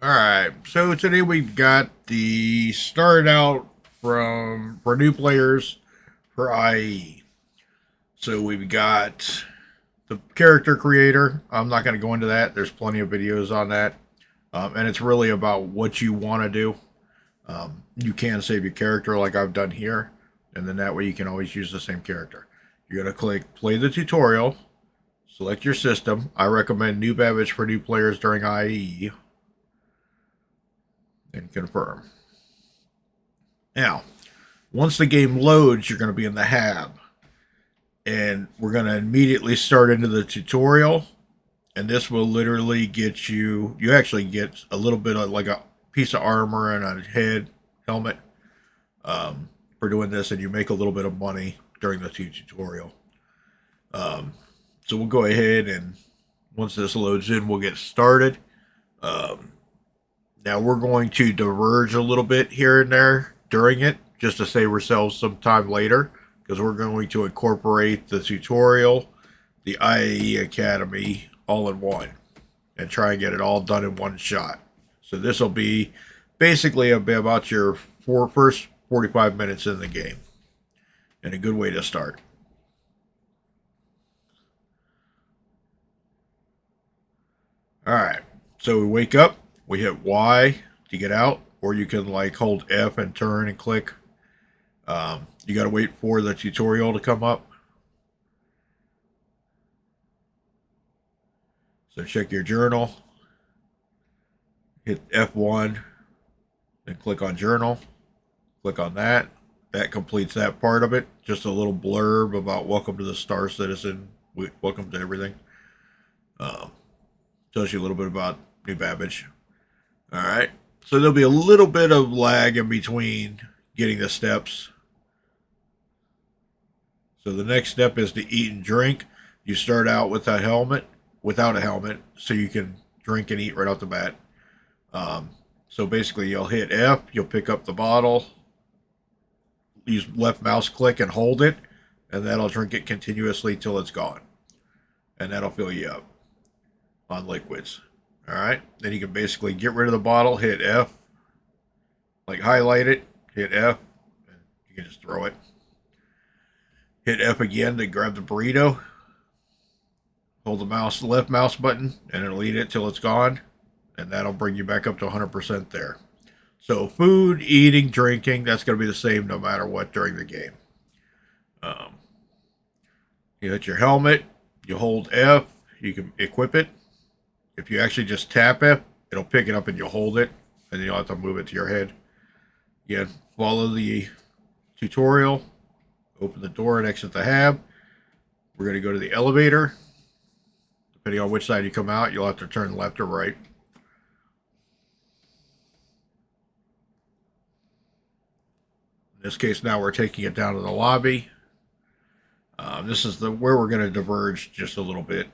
Alright, so today we've got the start out for new players for IAE. So we've got the character creator. I'm not going to go into that. There's plenty of videos on that. And it's really about what you want to do. You can save your character like I've done here. And then that way you can always use the same character. You're going to click play the tutorial. Select your system. I recommend New Babbage for new players during IAE. And confirm. Now, once the game loads, you're going to be in the hab. And we're going to immediately start into the tutorial. And this will literally get you actually get a little bit of like a piece of armor and a head helmet for doing this. And you make a little bit of money during the tutorial. So we'll go ahead and once this loads in, we'll get started. Now we're going to diverge a little bit here and there during it just to save ourselves some time later because we're going to incorporate the tutorial, the IAE Academy all in one and try and get it all done in one shot. So this will be basically about your first 45 minutes in the game and a good way to start. All right, so we wake up. We hit Y to get out, or you can like hold F and turn and click. You got to wait for the tutorial to come up. So check your journal. Hit F1, then click on journal. Click on that. That completes that part of it. Just a little blurb about welcome to the Star Citizen. Welcome to everything. Tells you a little bit about New Babbage. All right. So there'll be a little bit of lag in between getting the steps. So the next step is to eat and drink. You start out with a helmet, without a helmet, so you can drink and eat right off the bat. So basically, you'll hit F, you'll pick up the bottle, use left mouse click and hold it, and that'll drink it continuously till it's gone. And that'll fill you up on liquids. All right. Then you can basically get rid of the bottle, hit F, like highlight it, hit F, and you can just throw it. Hit F again to grab the burrito. Hold the left mouse button, and it'll eat it till it's gone, and that'll bring you back up to 100% there. So food, eating, drinking, that's going to be the same no matter what during the game. You hit your helmet, you hold F, you can equip it. If you actually just tap F, it'll pick it up and you'll hold it, and then you'll have to move it to your head. Again, follow the tutorial, open the door and exit the hab. We're going to go to the elevator. Depending on which side you come out, you'll have to turn left or right. In this case, now we're taking it down to the lobby. This is where we're going to diverge just a little bit.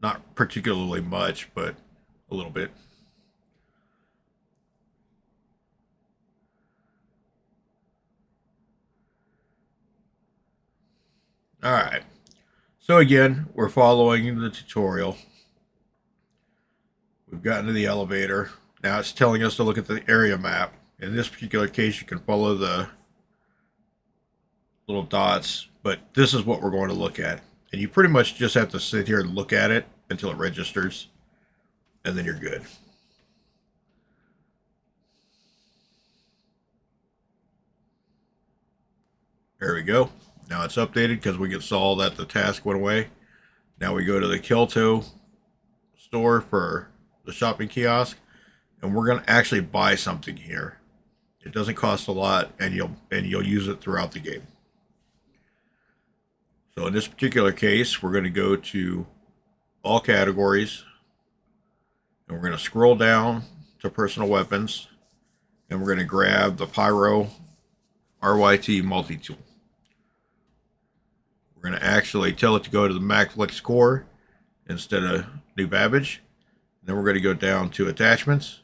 Not particularly much, but a little bit. All right. So again, we're following the tutorial. We've gotten to the elevator. Now it's telling us to look at the area map. In this particular case, you can follow the little dots, but this is what we're going to look at. And you pretty much just have to sit here and look at it until it registers, and then you're good. There we go. Now it's updated because we saw that the task went away. Now we go to the Kelto store for the shopping kiosk, and we're going to actually buy something here. It doesn't cost a lot, and you'll use it throughout the game. So in this particular case, we're going to go to all categories, and we're going to scroll down to personal weapons, and we're going to grab the Pyro RYT multi-tool. We're going to actually tell it to go to the Max Flex Core instead of New Babbage. Then we're going to go down to attachments,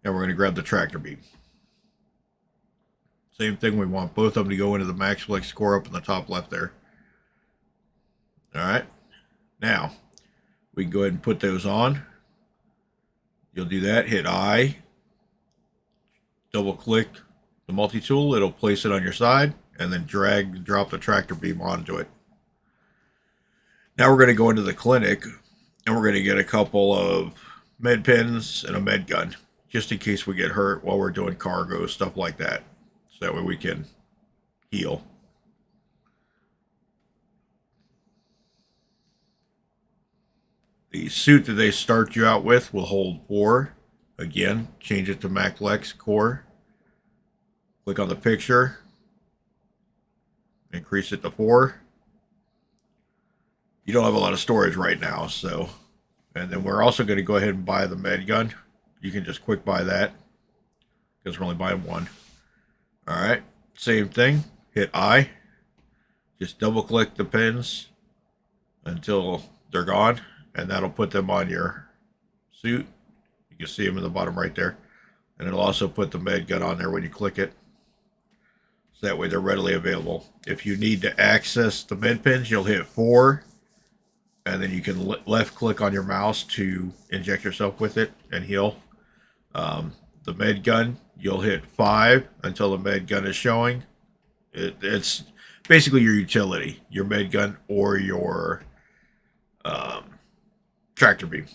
and we're going to grab the tractor beam. Same thing, we want both of them to go into the Max Flex Core up in the top left there. All right. Now, we can go ahead and put those on. You'll do that, hit I, double click the multi-tool, it'll place it on your side, and then drag and drop the tractor beam onto it. Now we're going to go into the clinic, and we're going to get a couple of med pens and a med gun, just in case we get hurt while we're doing cargo, stuff like that. So that way we can heal. The suit that they start you out with will hold 4. Again, change it to MacLex Core. Click on the picture. Increase it to 4. You don't have a lot of storage right now, so. And then we're also going to go ahead and buy the med gun. You can just quick buy that, because we're only buying 1. Alright, same thing. Hit I. Just double click the pins until they're gone, and that'll put them on your suit. You can see them in the bottom right there. And it'll also put the med gun on there when you click it. So that way they're readily available. If you need to access the med pins, you'll hit 4. And then you can left click on your mouse to inject yourself with it and heal. The med gun, you'll hit 5 until the med gun is showing. It's basically your utility, your med gun or your tractor beam.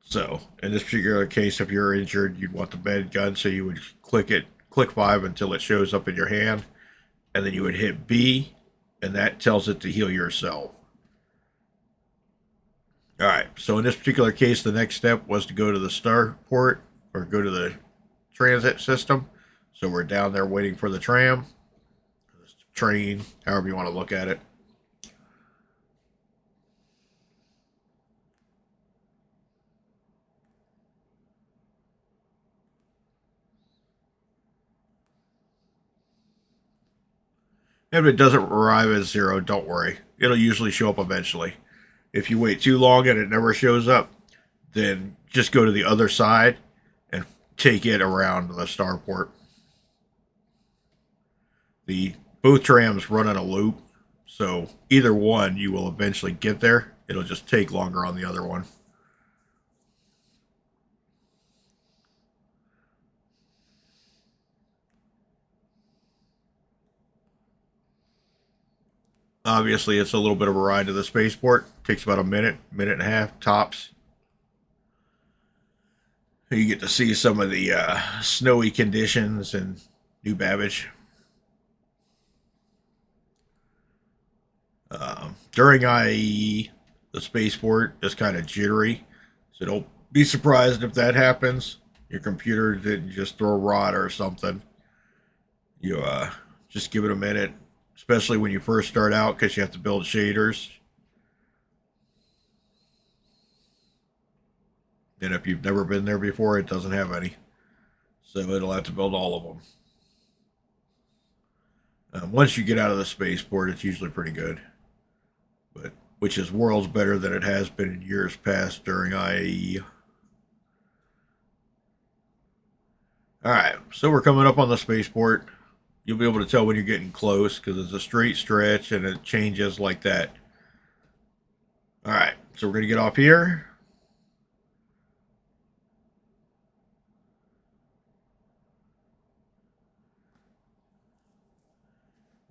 So in this particular case, if you're injured, you'd want the med gun, so you would click 5 until it shows up in your hand, and then you would hit B, and that tells it to heal yourself. All right, so in this particular case, the next step was to go to the starport, or go to the transit system. So we're down there waiting for the tram, train, however you want to look at it. If it doesn't arrive at 0, don't worry. It'll usually show up eventually. If you wait too long and it never shows up, then just go to the other side and take it around the starport. Both trams run in a loop, so either one you will eventually get there. It'll just take longer on the other one. Obviously, it's a little bit of a ride to the spaceport. Takes about a minute and a half tops. You get to see some of the snowy conditions in New Babbage. During IAE, the spaceport is kind of jittery, so don't be surprised if that happens. Your computer didn't just throw rot or something. You just give it a minute, especially when you first start out, because you have to build shaders. And if you've never been there before, it doesn't have any. So it'll have to build all of them. Once you get out of the spaceport, it's usually pretty good. But which is worlds better than it has been in years past during IAE. Alright, so we're coming up on the spaceport. You'll be able to tell when you're getting close, because it's a straight stretch and it changes like that. Alright, so we're going to get off here.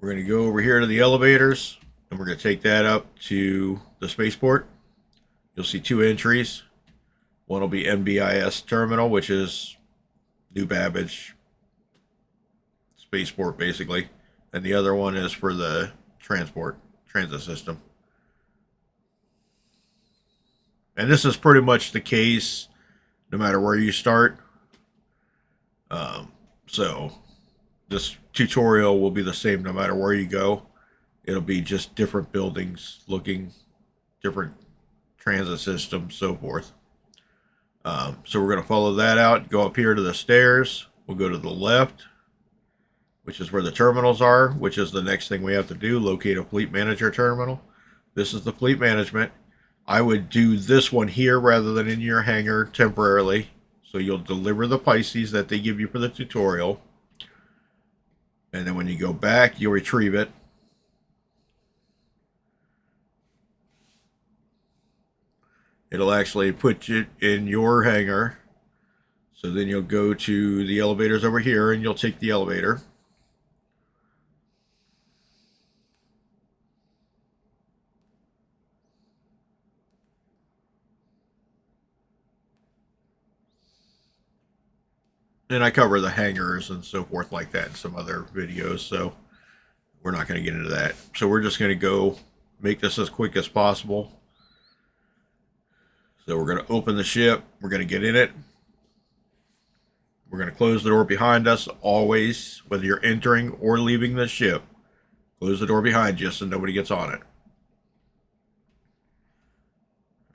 We're going to go over here to the elevators, and we're going to take that up to the spaceport. You'll see 2 entries. One will be NBIS terminal, which is New Babbage spaceport, basically. And the other one is for the transit system. And this is pretty much the case no matter where you start. So this tutorial will be the same no matter where you go. It'll be just different buildings looking, different transit systems, so forth. So we're going to follow that out, go up here to the stairs. We'll go to the left, which is where the terminals are, which is the next thing we have to do, locate a fleet manager terminal. This is the fleet management. I would do this one here rather than in your hangar temporarily. So you'll deliver the Pisces that they give you for the tutorial. And then when you go back, you'll retrieve it. It'll actually put it in your hangar. So then you'll go to the elevators over here and you'll take the elevator. And I cover the hangars and so forth like that in some other videos, so we're not going to get into that. So we're just going to go make this as quick as possible. So we're going to open the ship. We're going to get in it. We're going to close the door behind us always, whether you're entering or leaving the ship. Close the door behind you so nobody gets on it.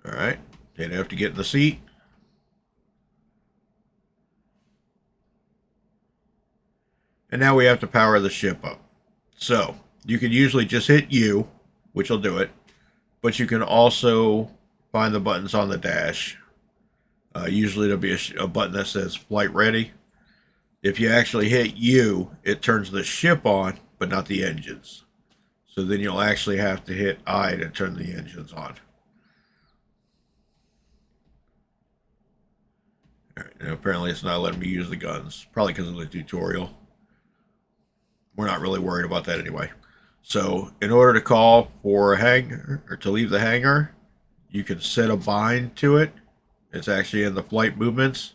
All right. Then you have to get in the seat. And now we have to power the ship up. So you can usually just hit U, which will do it. But you can also find the buttons on the dash. Usually there'll be a button that says flight ready. If you actually hit U, it turns the ship on, but not the engines. So then you'll actually have to hit I to turn the engines on. All right, and apparently it's not letting me use the guns, probably because of the tutorial. We're not really worried about that anyway. So in order to call for a hangar, or to leave the hangar, you can set a bind to it. It's actually in the flight movements,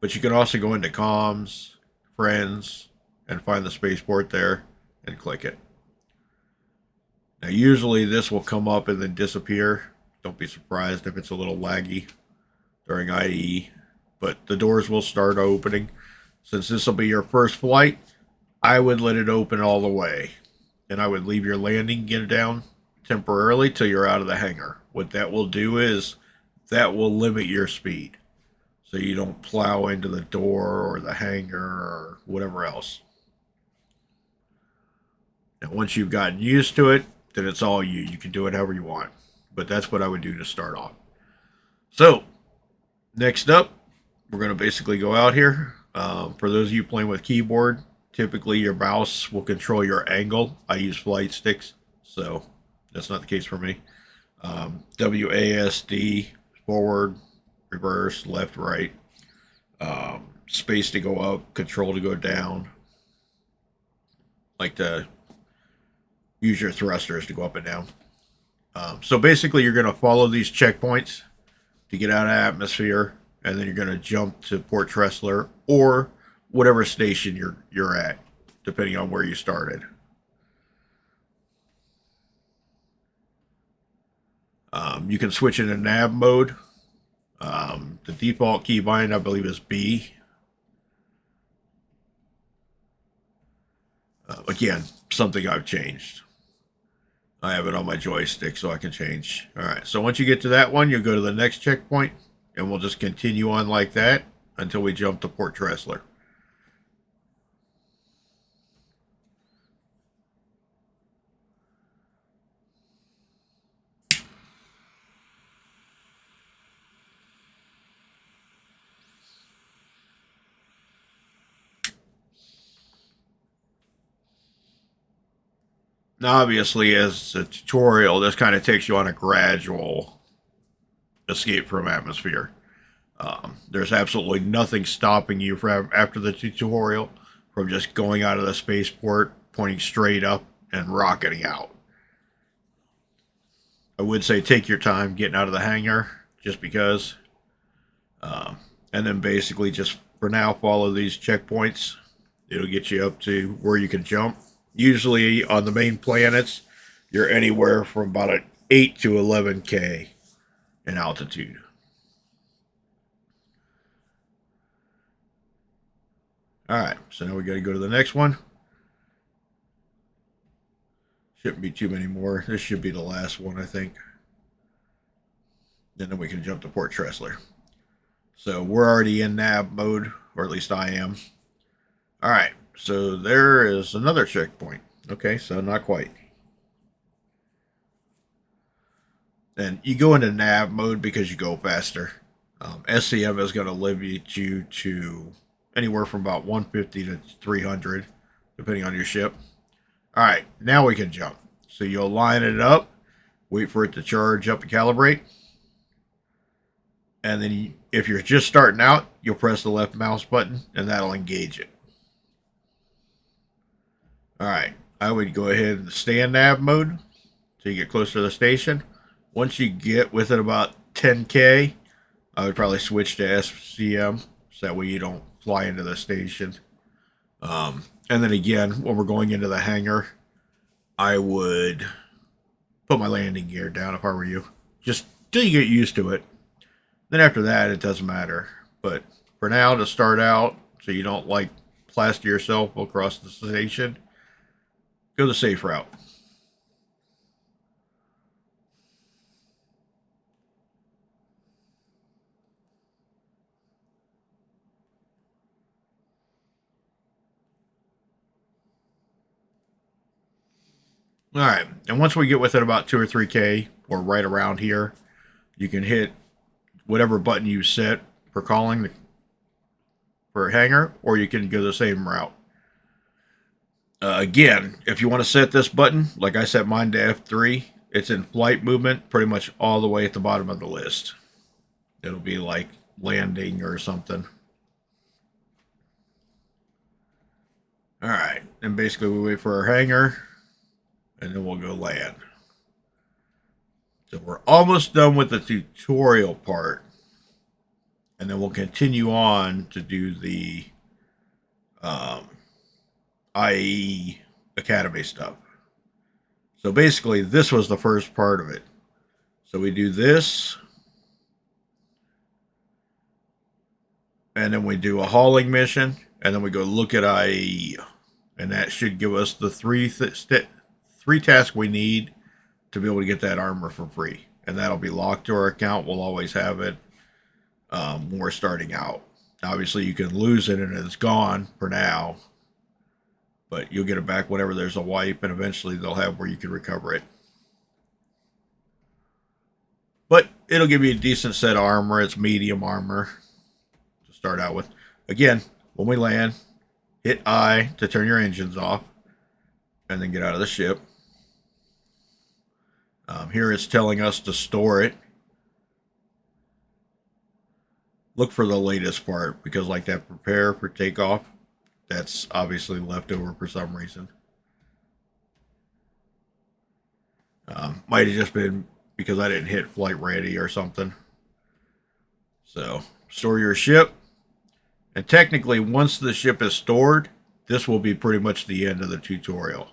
but you can also go into comms, friends, and find the spaceport there and click it. Now usually this will come up and then disappear. Don't be surprised if it's a little laggy during IAE, but the doors will start opening. Since this will be your first flight, I would let it open all the way, and I would leave your landing gear down temporarily till you're out of the hangar. What that will do is that will limit your speed, so you don't plow into the door or the hangar or whatever else. Now, once you've gotten used to it, then it's all you. You can do it however you want, but that's what I would do to start off. So, next up, we're going to basically go out here. For those of you playing with keyboard, typically your mouse will control your angle. I use flight sticks, so that's not the case for me. WASD, forward, reverse, left, right. Space to go up, control to go down. Like to use your thrusters to go up and down. So basically you're going to follow these checkpoints to get out of atmosphere, and then you're going to jump to Port Tressler or whatever station you're at, depending on where you started. You can switch into nav mode. The default keybind, I believe, is B. Again, something I've changed. I have it on my joystick so I can change. All right, so once you get to that one, you'll go to the next checkpoint, and we'll just continue on like that until we jump to Port Tressler. Now, obviously, as a tutorial, this kind of takes you on a gradual escape from atmosphere. There's absolutely nothing stopping you from after the tutorial from just going out of the spaceport, pointing straight up, and rocketing out. I would say take your time getting out of the hangar, just because. And then basically just for now follow these checkpoints. It'll get you up to where you can jump. Usually on the main planets, you're anywhere from about an 8 to 11K in altitude. Alright, so now we got to go to the next one. Shouldn't be too many more. This should be the last one, I think. And then we can jump to Port Tressler. So we're already in nav mode, or at least I am. Alright, so there is another checkpoint. Okay, so not quite. And you go into nav mode because you go faster. SCM is going to limit you to anywhere from about 150 to 300, depending on your ship. Alright, now we can jump. So you'll line it up, wait for it to charge up and calibrate. And then if you're just starting out, you'll press the left mouse button and that'll engage it. All right, I would go ahead and stay in nav mode so you get closer to the station. Once you get within about 10K, I would probably switch to SCM so that way you don't fly into the station. And then again, when we're going into the hangar, I would put my landing gear down if I were you, just till you get used to it. Then after that, it doesn't matter. But for now, to start out, so you don't like plaster yourself across the station, go the safe route. All right, and once we get within about 2 or 3K, or right around here, you can hit whatever button you set for calling for a hangar, or you can go the same route. Again, if you want to set this button, like I set mine to F3, it's in flight movement pretty much all the way at the bottom of the list. It'll be like landing or something. All right, and basically we wait for our hangar, and then we'll go land. So we're almost done with the tutorial part, and then we'll continue on to do the IAE Academy stuff. So basically, this was the first part of it. So we do this, and then we do a hauling mission, and then we go look at IAE, and that should give us the three tasks we need to be able to get that armor for free, and that'll be locked to our account. We'll always have it when we're starting out. Obviously, you can lose it and it's gone for now, but you'll get it back whenever there's a wipe, and eventually they'll have where you can recover it. But it'll give you a decent set of armor. It's medium armor to start out with. Again, when we land, hit I to turn your engines off, and then get out of the ship. Here it's telling us to store it. Look for the latest part, because like that prepare for takeoff, that's obviously left over for some reason. Might have just been because I didn't hit flight ready or something. So store your ship, and technically once the ship is stored, this will be pretty much the end of the tutorial.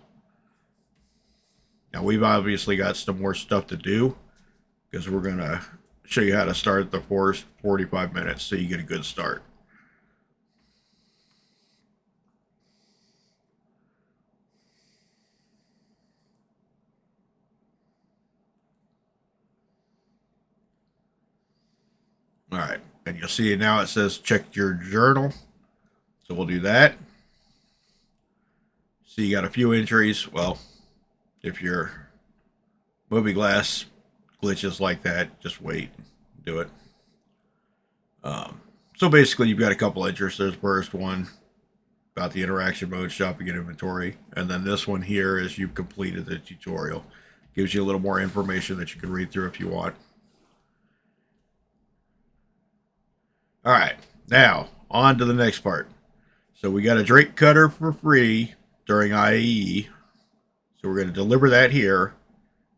Now we've obviously got some more stuff to do, because we're going to show you how to start the first 45 minutes so you get a good start. All right, and you'll see now it says check your journal. So we'll do that. So you got a few entries. Well, if your movie glass glitches like that, just wait, do it. So basically, you've got a couple entries. There's the first one about the interaction mode, shopping and inventory, and then this one here is you've completed the tutorial. Gives you a little more information that you can read through if you want. All right, now on to the next part. So we got a Drake cutter for free during IAE. So we're going to deliver that here.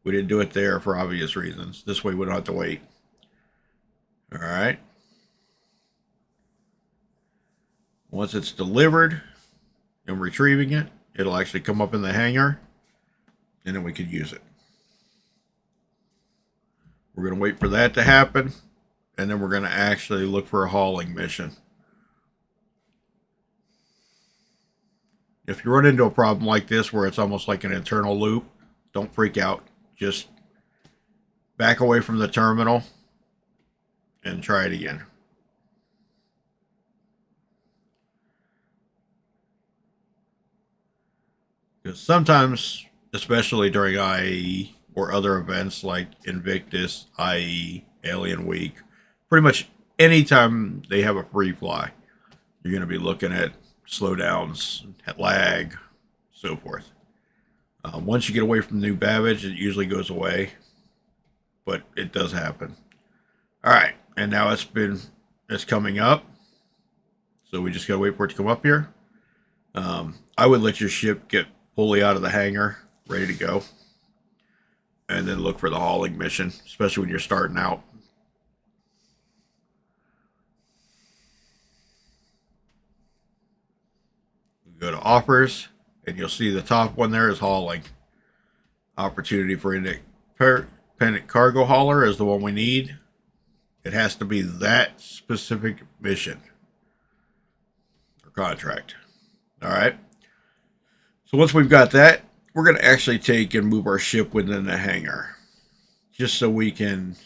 We didn't do it there for obvious reasons. This way we don't have to wait. All right. Once it's delivered and retrieving it, it'll actually come up in the hangar, and then we can use it. We're going to wait for that to happen, and then we're going to actually look for a hauling mission. If you run into a problem like this where it's almost like an internal loop, don't freak out. Just back away from the terminal and try it again. Because sometimes, especially during IAE or other events like Invictus, IAE, Alien Week, pretty much anytime they have a free fly, you're going to be looking at slowdowns, lag, so forth. Once you get away from new babbage, it usually goes away, but it does happen. All right, And now it's coming up. So we just gotta wait for it to come up here. I would let your ship get fully out of the hangar, ready to go, and then look for the hauling mission, especially when you're starting out. Go to offers, and you'll see the top one there is hauling. Opportunity for independent cargo hauler is the one we need. It has to be that specific mission or contract. All right. So once we've got that, we're going to actually take and move our ship within the hangar, just so we can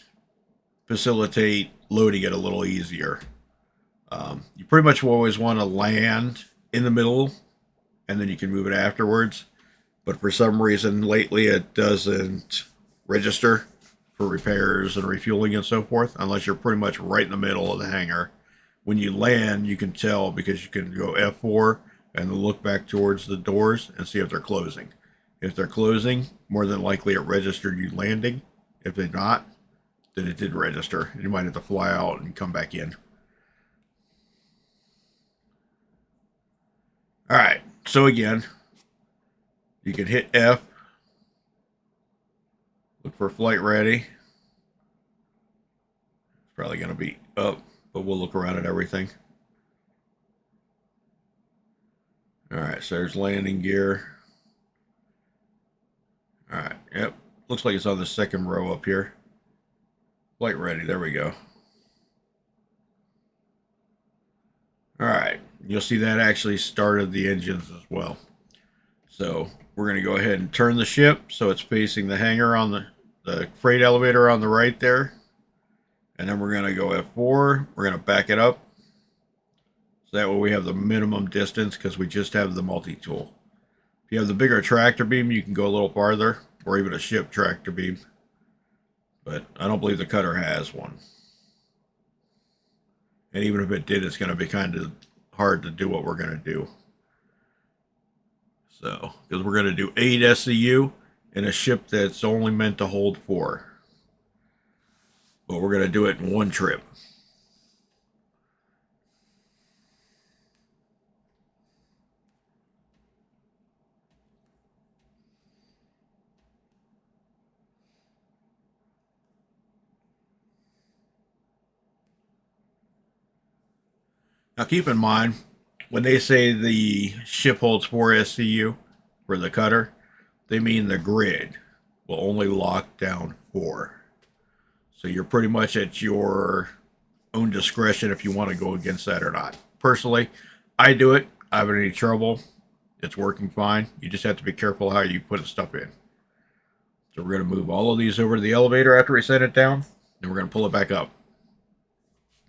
facilitate loading it a little easier. You pretty much always want to land in the middle, and then you can move it afterwards. But for some reason, lately it doesn't register for repairs and refueling and so forth, unless you're pretty much right in the middle of the hangar. When you land, you can tell because you can go F4 and look back towards the doors and see if they're closing. If they're closing, more than likely it registered you landing. If they're not, then it did register. You might have to fly out and come back in. All right, so again, you can hit F, look for flight ready. It's probably going to be up, but we'll look around at everything. All right, so there's landing gear. All right, yep, looks like it's on the second row up here. Flight ready, there we go. All right, you'll see that actually started the engines as well. So we're going to go ahead and turn the ship so it's facing the hangar on the freight elevator on the right there. And then we're going to go F4. We're going to back it up. So that way we have the minimum distance because we just have the multi-tool. If you have the bigger tractor beam, you can go a little farther, or even a ship tractor beam. But I don't believe the cutter has one. And even if it did, it's going to be kind of hard to do what we're going to do. So, because we're going to do 8 SCU in a ship that's only meant to hold 4. But we're going to do it in one trip. Now keep in mind, when they say the ship holds 4 SCU for the cutter, they mean the grid will only lock down 4. So you're pretty much at your own discretion if you want to go against that or not. Personally, I do it. I haven't any trouble. It's working fine. You just have to be careful how you put the stuff in. So we're going to move all of these over to the elevator after we set it down, and we're going to pull it back up.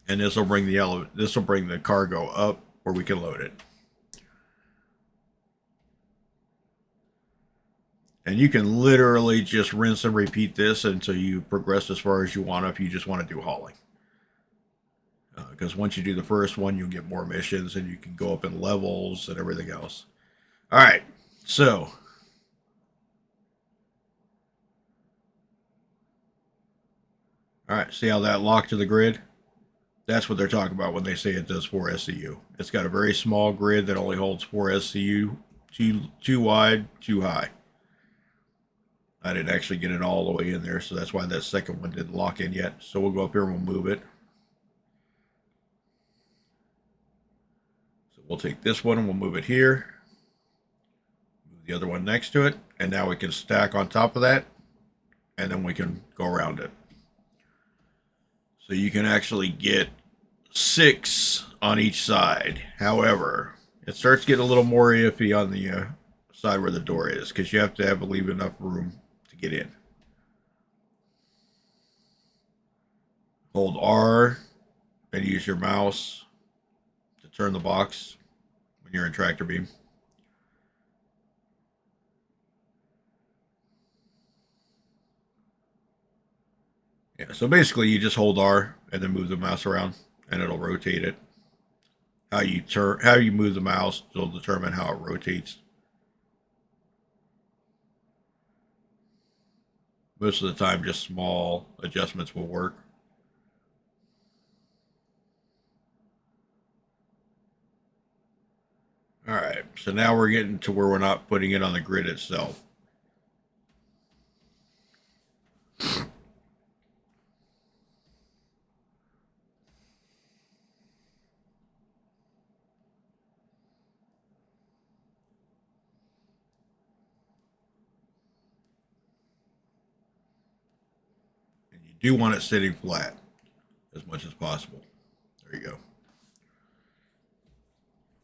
And this will bring the cargo up where we can load it. And you can literally just rinse and repeat this until you progress as far as you want if you just want to do hauling. Because once you do the first one, you'll get more missions and you can go up in levels and everything else. All right, so all right, see how that locked to the grid? That's what they're talking about when they say it does 4 SCU. It's got a very small grid that only holds 4 SCU, too wide, too high. I didn't actually get it all the way in there, so that's why that second one didn't lock in yet. So we'll go up here and we'll move it. So we'll take this one and we'll move it here. Move the other one next to it, and now we can stack on top of that, and then we can go around it. So you can actually get 6 on each side. However, it starts getting a little more iffy on the side where the door is because you have to leave enough room to get in. Hold R and use your mouse to turn the box when you're in tractor beam. Yeah, so basically you just hold R and then move the mouse around and it'll rotate it. How you move the mouse will determine how it rotates. Most of the time just small adjustments will work. so now we're getting to where we're not putting it on the grid itself. And you do want it sitting flat as much as possible. There you go.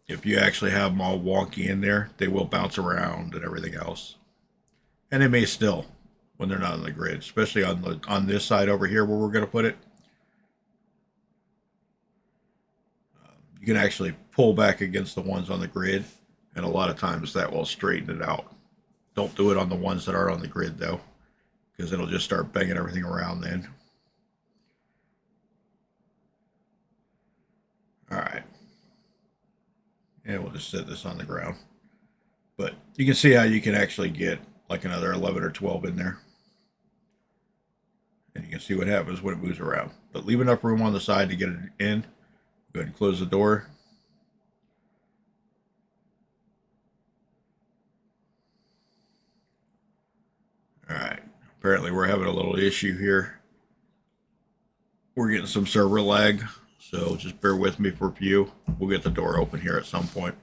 If you actually have them all wonky in there, they will bounce around and everything else. And they may still when they're not on the grid, especially on this side over here where we're going to put it. You can actually pull back against the ones on the grid, and a lot of times that will straighten it out. Don't do it on the ones that are on the grid though, because it'll just start banging everything around then. All right. And we'll just set this on the ground. But you can see how you can actually get like another 11 or 12 in there. And you can see what happens when it moves around. But leave enough room on the side to get it in. Go ahead and close the door. All right. Apparently we're having a little issue here. We're getting some server lag. So just bear with me for a few. We'll get the door open here at some point.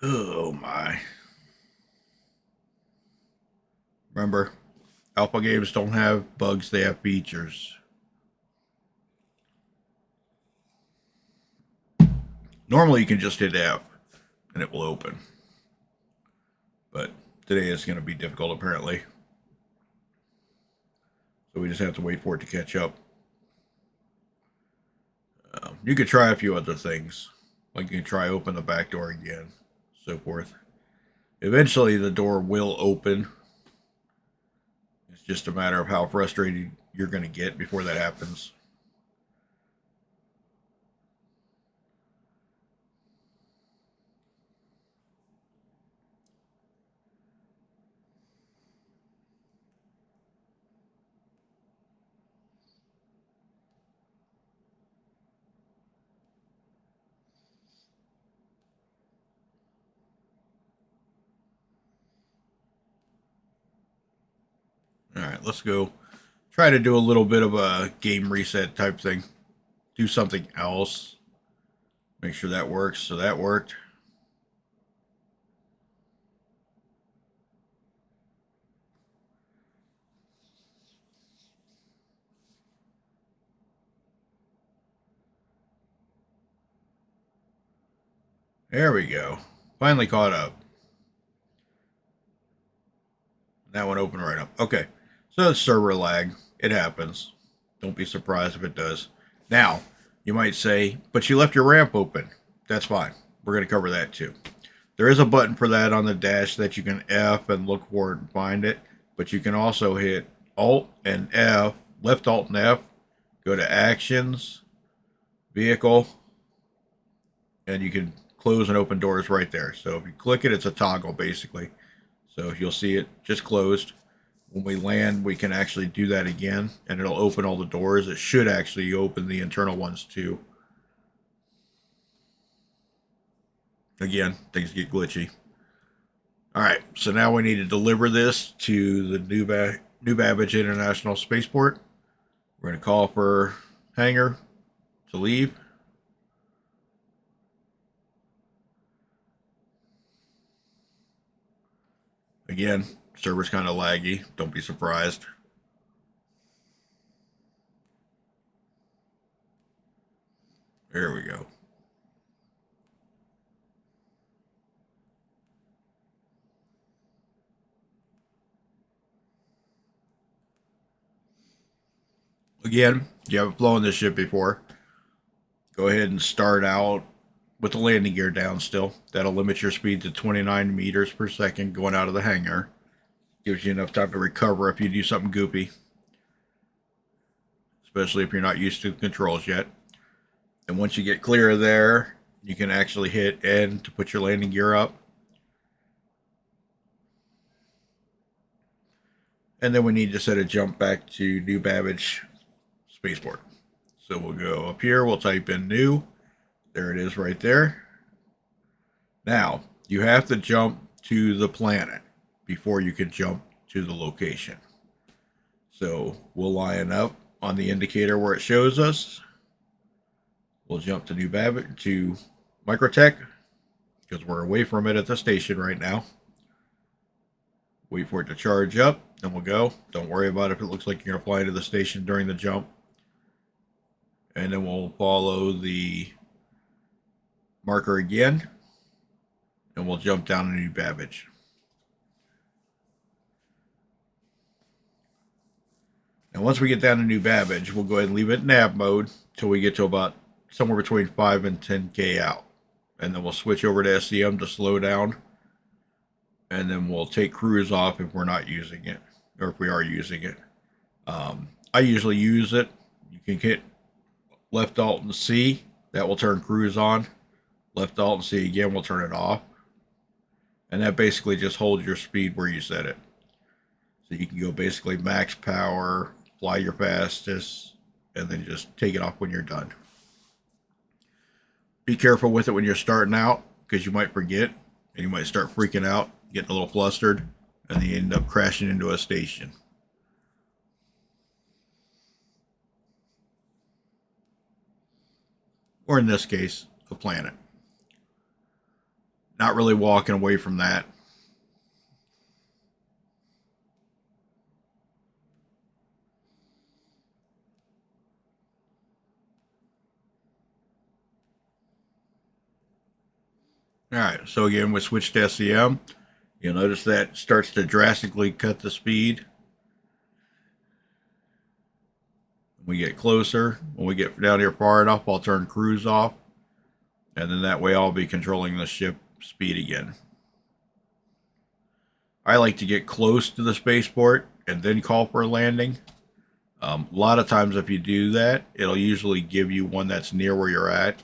Oh my. Remember, alpha games don't have bugs, they have features. Normally you can just hit F and it will open. But today it's going to be difficult apparently. So we just have to wait for it to catch up. You could try a few other things. Like you can try open the back door again, so forth. Eventually the door will open. It's just a matter of how frustrated you're going to get before that happens. All right, let's go try to do a little bit of a game reset type thing. Do something else. Make sure that works. So that worked. There we go. Finally caught up. That one opened right up. Okay. So it's server lag. It happens. Don't be surprised if it does. Now, you might say, but you left your ramp open. That's fine. We're going to cover that too. There is a button for that on the dash that you can F and look for it and find it. But you can also hit Alt and F, left Alt and F, go to Actions, Vehicle, and you can close and open doors right there. So if you click it, it's a toggle basically. So you'll see it just closed. When we land, we can actually do that again, and it'll open all the doors. It should actually open the internal ones too. Again, things get glitchy. All right, so now we need to deliver this to the New Babbage International Spaceport. We're going to call for hangar to leave. Again, server's kind of laggy. Don't be surprised. There we go. Again, you haven't flown this ship before. Go ahead and start out with the landing gear down still. That'll limit your speed to 29 meters per second going out of the hangar. Gives you enough time to recover if you do something goopy, especially if you're not used to the controls yet. And once you get clear of there, you can actually hit N to put your landing gear up. And then we need to set a jump back to New Babbage Spaceport. So we'll go up here, we'll type in new. There it is right there. Now, you have to jump to the planet before you can jump to the location. So we'll line up on the indicator where it shows us. We'll jump to New Babbage, to Microtech, because we're away from it at the station right now. Wait for it to charge up, then we'll go. Don't worry about if it looks like you're going to fly into the station during the jump. And then we'll follow the marker again, and we'll jump down to New Babbage. Now, once we get down to New Babbage, we'll go ahead and leave it in nav mode until we get to about somewhere between 5 and 10K out. And then we'll switch over to SCM to slow down. And then we'll take cruise off if we're not using it, or if we are using it. I usually use it. You can hit left alt and C. That will turn cruise on. Left alt and C again will turn it off. And that basically just holds your speed where you set it. So you can go basically max power, fly your fastest, and then just take it off when you're done. Be careful with it when you're starting out, because you might forget, and you might start freaking out, getting a little flustered, and then you end up crashing into a station. Or in this case, a planet. Not really walking away from that. Alright, so again, we switch to SCM. You'll notice that starts to drastically cut the speed. When we get closer, when we get down here far enough, I'll turn cruise off. And then that way I'll be controlling the ship speed again. I like to get close to the spaceport and then call for a landing. A lot of times if you do that, it'll usually give you one that's near where you're at.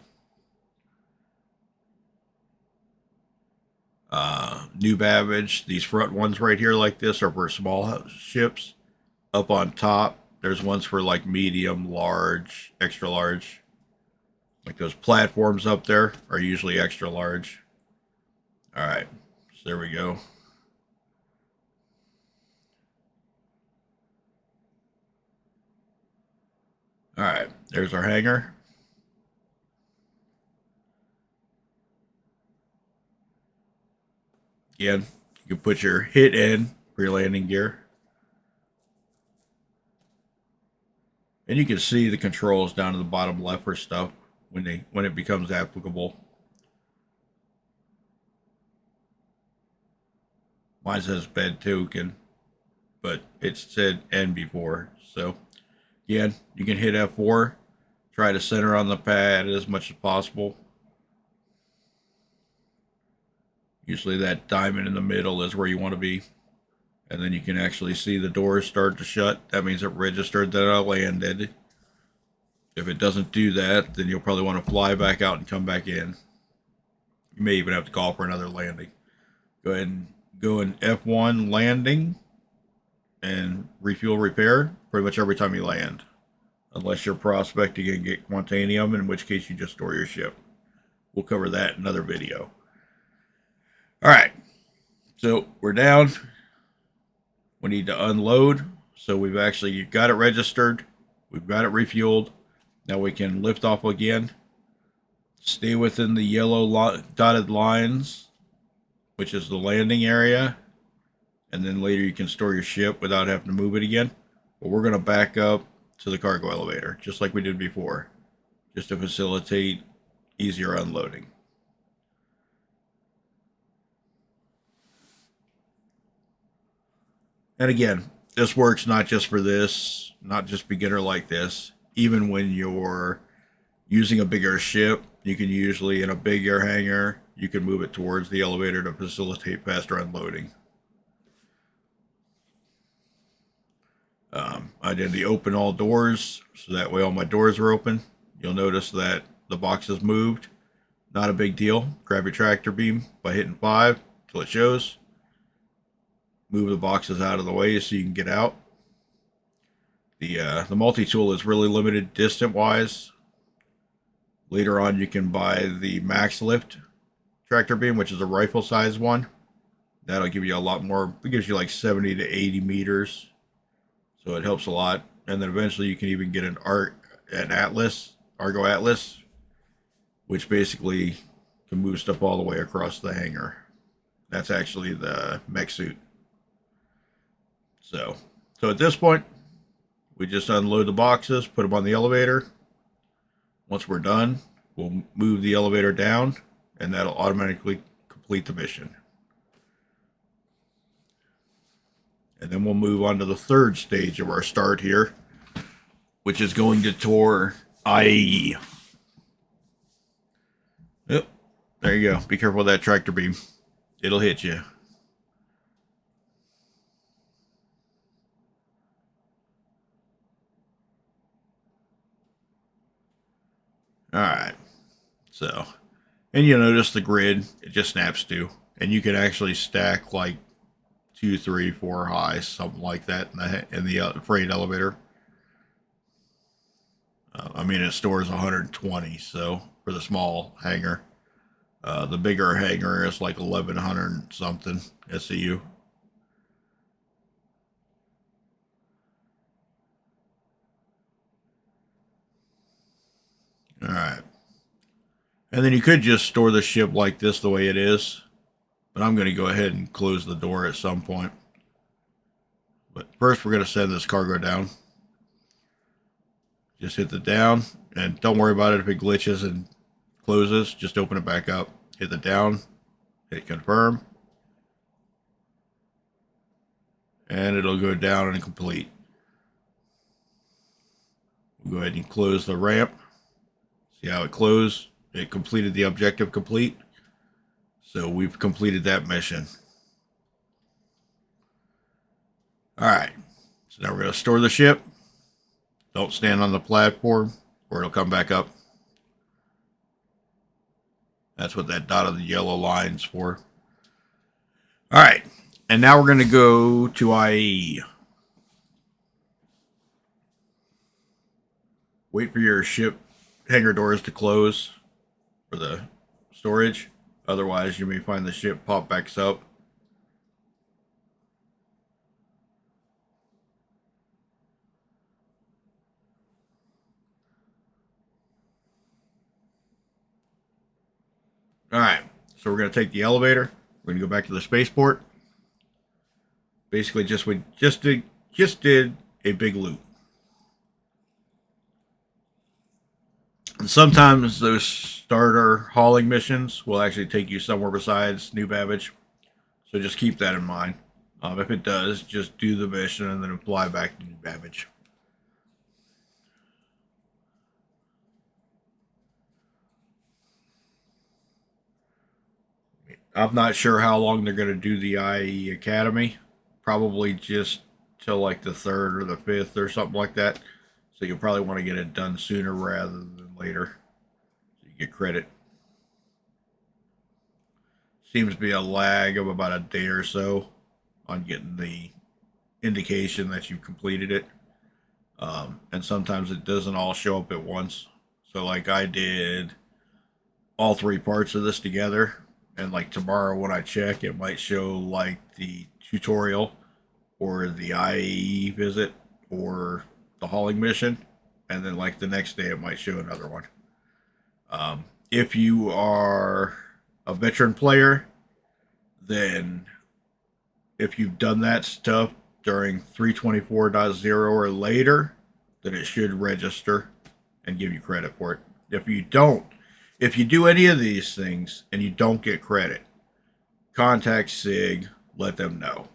New Babbage, these front ones right here like this are for small ships. Up on top, there's ones for like medium, large, extra large. Like those platforms up there are usually extra large. Alright, so there we go. Alright, there's our hangar. Again, you can put your hit in for your landing gear. And you can see the controls down to the bottom left for stuff when it becomes applicable. Mine says bed token, but it said N before. So again, you can hit F4, try to center on the pad as much as possible. Usually that diamond in the middle is where you want to be. And then you can actually see the doors start to shut. That means it registered that I landed. If it doesn't do that, then you'll probably want to fly back out and come back in. You may even have to call for another landing. Go ahead and go in F1 landing and refuel repair pretty much every time you land. Unless you're prospecting and get Quantanium, in which case you just store your ship. We'll cover that in another video. Alright, so we're down. We need to unload. So we've actually got it registered. We've got it refueled. Now we can lift off again. Stay within the yellow dotted lines, which is the landing area. And then later you can store your ship without having to move it again. But we're going to back up to the cargo elevator, just like we did before, just to facilitate easier unloading. And again, this works not just for this, not just beginner like this. Even when you're using a bigger ship, you can usually, in a bigger hangar, you can move it towards the elevator to facilitate faster unloading. I did the open all doors, so that way all my doors are open. You'll notice that the box is moved. Not a big deal. Grab your tractor beam by hitting 5 till it shows. Move the boxes out of the way so you can get out. The multi-tool is really limited distant wise. Later on, you can buy the max lift tractor beam, which is a rifle size one. That'll give you a lot more. It gives you like 70 to 80 meters, so it helps a lot. And then eventually, you can even get an Argo Atlas, which basically can move stuff all the way across the hangar. That's actually the mech suit. So at this point, we just unload the boxes, put them on the elevator. Once we're done, we'll move the elevator down, and that'll automatically complete the mission. And then we'll move on to the third stage of our start here, which is going to tour IAE. Yep, there you go. Be careful with that tractor beam. It'll hit you. Alright, so, and you'll notice the grid, it just snaps to. And you can actually stack like 2, 3, 4 high, something like that in the freight elevator. I mean, it stores 120, so for the small hangar. The bigger hangar is like 1100 something SCU. All right. And then you could just store the ship like this the way it is. But I'm going to go ahead and close the door at some point. But first we're going to send this cargo down. Just hit the down. And don't worry about it if it glitches and closes. Just open it back up. Hit the down. Hit confirm. And it'll go down and complete. We'll go ahead and close the ramp. See how it closed? It completed the objective complete. So we've completed that mission. Alright. So now we're going to store the ship. Don't stand on the platform or it'll come back up. That's what that dot of the yellow line's for. Alright. And now we're going to go to IAE. Wait for your ship hangar doors to close for the storage. Otherwise, you may find the ship pop backs up. Alright, so we're going to take the elevator. We're going to go back to the spaceport. Basically, we just did a big loop. And sometimes those starter hauling missions will actually take you somewhere besides New Babbage. So just keep that in mind. If it does, just do the mission and then fly back to New Babbage. I'm not sure how long they're going to do the IAE Academy. Probably just till like the 3rd or the 5th or something like that. So you'll probably want to get it done sooner rather than later. So you get credit. Seems to be a lag of about a day or so on getting the indication that you've completed it. And sometimes it doesn't all show up at once. So like I did all 3 parts of this together. And like tomorrow when I check, it might show like the tutorial or the IAE visit or the hauling mission. And then like the next day it might show another one. If you are a veteran player, then if you've done that stuff during 324.0 or later, then it should register and give you credit for it. If you don't, if you do any of these things and you don't get credit, contact SIG, let them know.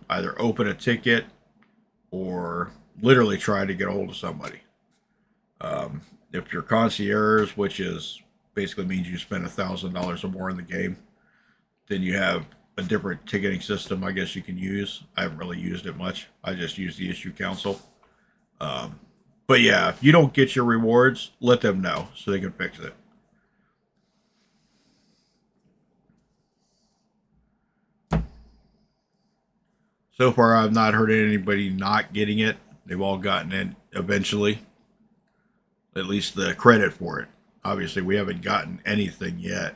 Either open a ticket or literally try to get a hold of somebody. If you're concierge, which is basically means you spend $1,000 or more in the game, then you have a different ticketing system I guess you can use. I haven't really used it much. I just use the issue council. Um, but yeah, if you don't get your rewards, let them know so they can fix it. So far, I've not heard anybody not getting it. They've all gotten it eventually, at least the credit for it. Obviously, we haven't gotten anything yet.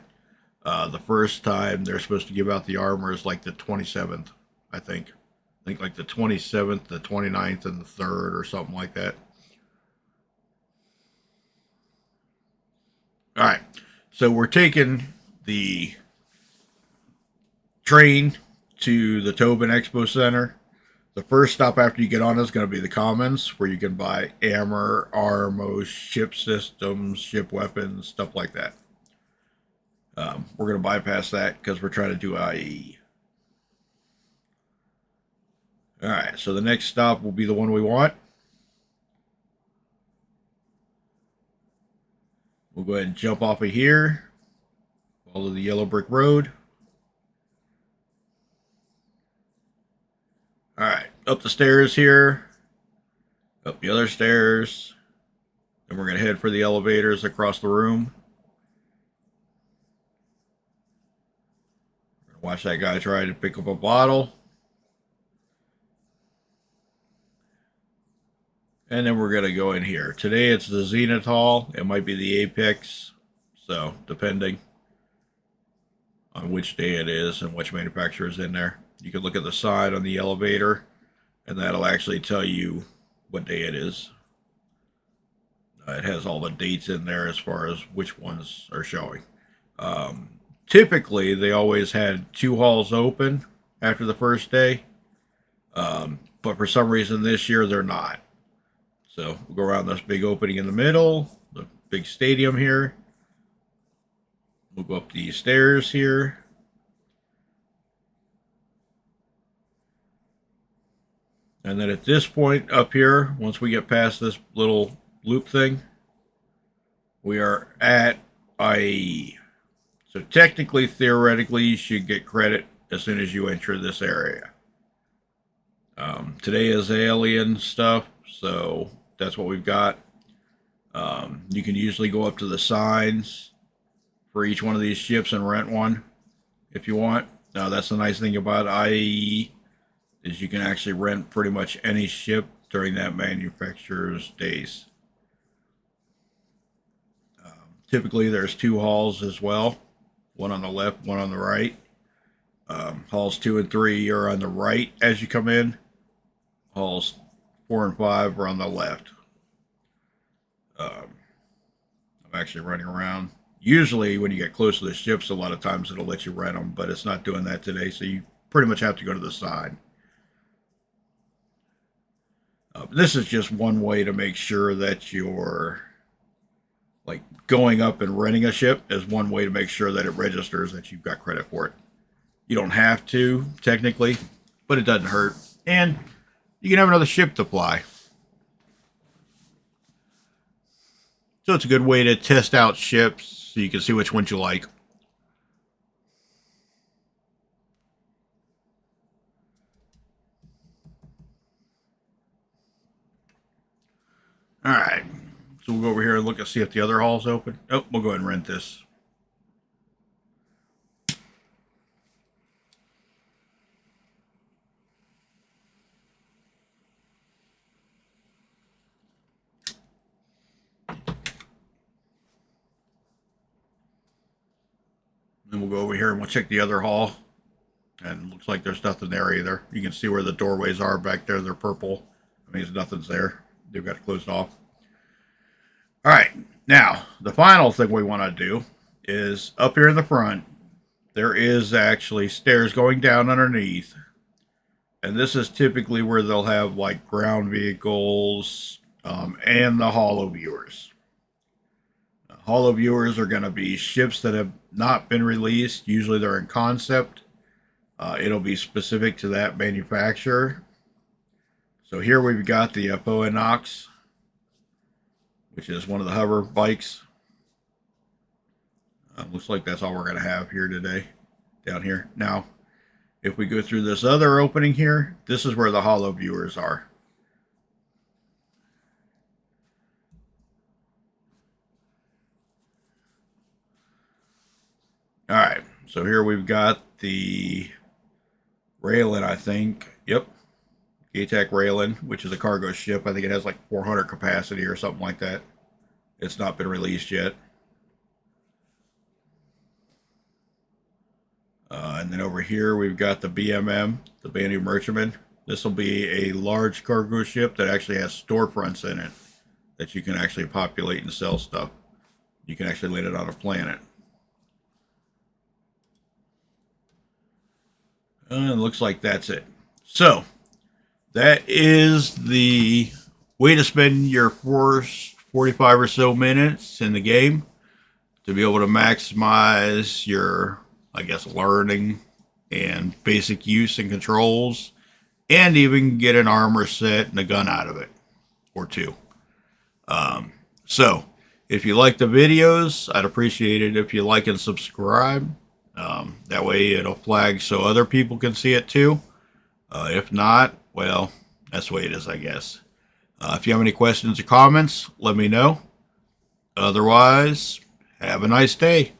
The first time they're supposed to give out the armor is like the 27th, I think. I think like the 27th, the 29th, and the 3rd or something like that. All right. So we're taking the train to the Tobin Expo Center. The first stop after you get on is going to be the Commons, where you can buy armor, ship systems, ship weapons, stuff like that. We're going to bypass that because we're trying to do IAE. All right, so the next stop will be the one we want. We'll go ahead and jump off of here, follow the yellow brick road. All right, up the stairs here, up the other stairs. Then we're going to head for the elevators across the room. Watch that guy try to pick up a bottle. And then we're going to go in here. Today it's the Zenith Hall. It might be the Apex. So, depending on which day it is and which manufacturer is in there. You can look at the side on the elevator, and that'll actually tell you what day it is. It has all the dates in there as far as which ones are showing. Typically, they always had 2 halls open after the first day. But for some reason this year, they're not. So we'll go around this big opening in the middle, the big stadium here. We'll go up these stairs here. And then at this point up here, once we get past this little loop thing, we are at IAE. So technically, theoretically, you should get credit as soon as you enter this area. Today is alien stuff, so that's what we've got. You can usually go up to the signs for each one of these ships and rent one if you want. Now, that's the nice thing about IAE is you can actually rent pretty much any ship during that manufacturer's days. Typically, there's 2 halls as well, one on the left, one on the right. Halls 2 and 3 are on the right as you come in. Halls 4 and 5 are on the left. I'm actually running around. Usually, when you get close to the ships, a lot of times it'll let you rent them, but it's not doing that today, so you pretty much have to go to the side. This is just one way to make sure that you're like going up and renting a ship is one way to make sure that it registers that you've got credit for it. You don't have to technically, but it doesn't hurt, and you can have another ship to fly. So it's a good way to test out ships so you can see which ones you like. All right. So we'll go over here and look and see if the other hall's open. Oh, we'll go ahead and rent this. Then we'll go over here and we'll check the other hall. And it looks like there's nothing there either. You can see where the doorways are back there. They're purple. That means nothing's there. They've got it closed off. All right. Now, the final thing we want to do is up here in the front, there is actually stairs going down underneath. And this is typically where they'll have like ground vehicles and the holo viewers. Holo viewers are going to be ships that have not been released. Usually they're in concept. It'll be specific to that manufacturer. So here we've got the Phoenix, which is one of the hover bikes. Looks like that's all we're going to have here today, down here. Now, If we go through this other opening here, this is where the hollow viewers are. All right, so here we've got the Raylan, I think. Yep, GATAC Raylan, which is a cargo ship. I think it has like 400 capacity or something like that. It's not been released yet. And then over here we've got the BMM, the Bandu Merchantman. This will be a large cargo ship that actually has storefronts in it that you can actually populate and sell stuff. You can actually land it on a planet. And it looks like that's it. So that is the way to spend your first 45 or so minutes in the game to be able to maximize your, I guess, learning and basic use and controls, and even get an armor set and a gun out of it, or two. So, if you like the videos, I'd appreciate it if you like and subscribe. That way it'll flag so other people can see it too. If not, well, that's the way it is, I guess. If you have any questions or comments, let me know. Otherwise, have a nice day.